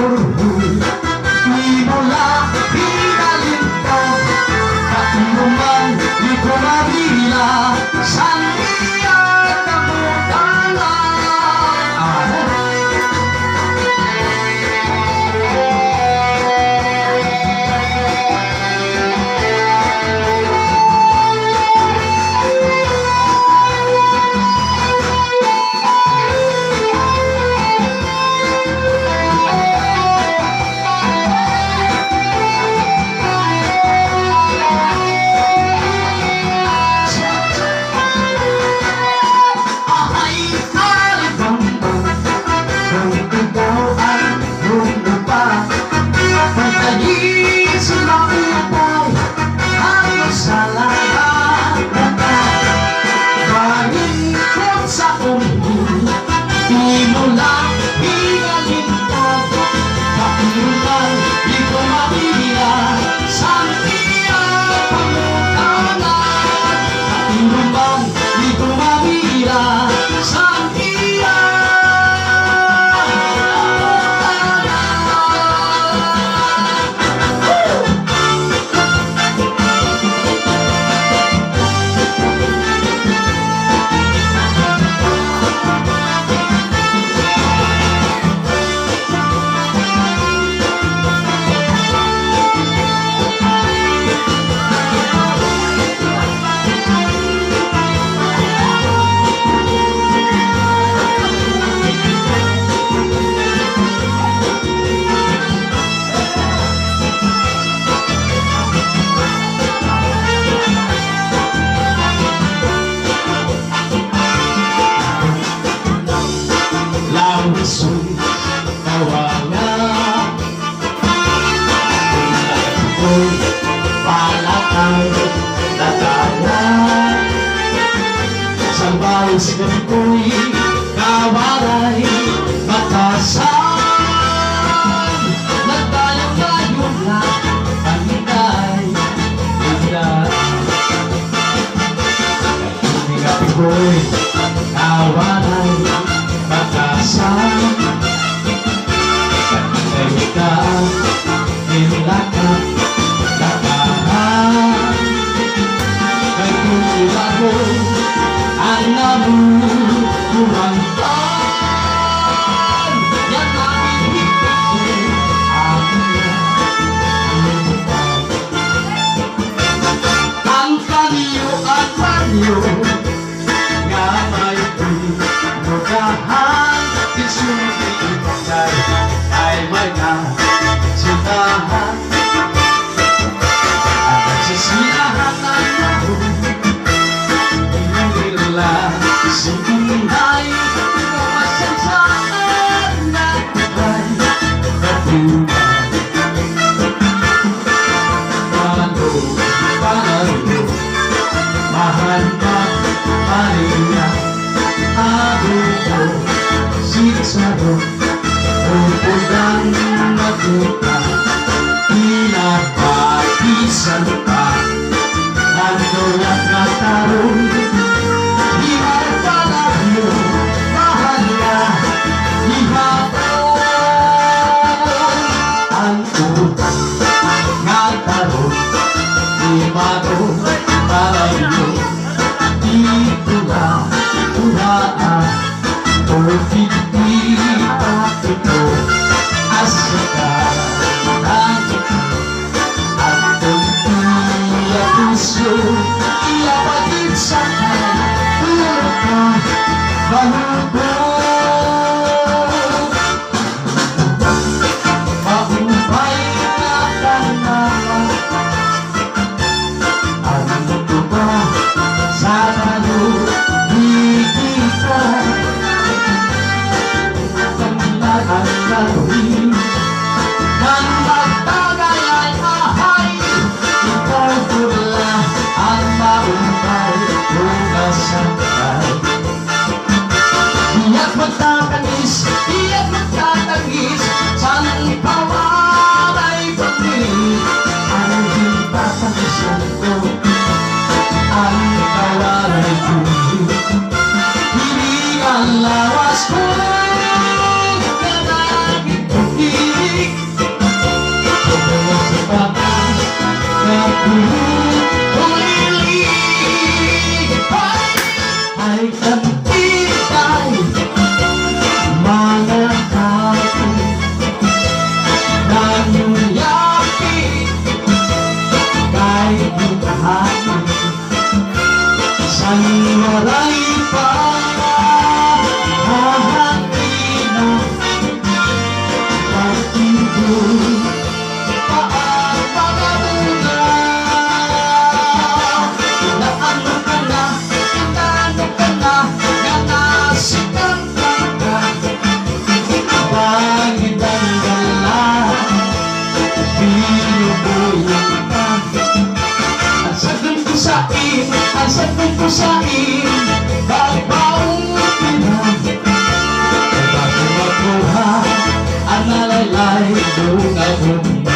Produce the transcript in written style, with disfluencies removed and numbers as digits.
pagpupurul, di mula pinalintang, kainuman di ko mabila, sandiya kamutala. Langsung nawala, ako'y palakay natala. Sa balis ko'y kawaray matasan, nagtayo-tayo na pangitay bigla. Tingapi ko'y kawaray matasan, kaibigan, nilakap, lakahan. Kay tulila ko, ang namumurangtan. Yan ang ibigay ko, ang lumutang. Ang kanyo at kanyo, nga may pinugahan, isunod ay may nasintahan. Ang nagsisinahan ng laro, inulila sinay, masasahan na kulay kapunan. Panalo, mahal pa Maria, abuto sigsaro, upodang matuta, pinapatisan pa, nandolat na tarong, himay palagyo, mahal na, hihapon. Ang utang nga tarong, himarong palagyo, dito na tunaan, o kita ito asaka ng at tuntuya puso iapagin sa tulog ka malubog. Maupay na kanaman ako ulilipat ay kantitay mga hapon nanguyapit kay buhatin sanwaray pa hahati na pag-ibig paang pagabunga na ano ka na, inano ka na nga nasikan ka ka pagidang gala binubuyan ka ang sagun ko sa bagbaong pinag bago makuha ang nalaylay bunga bunga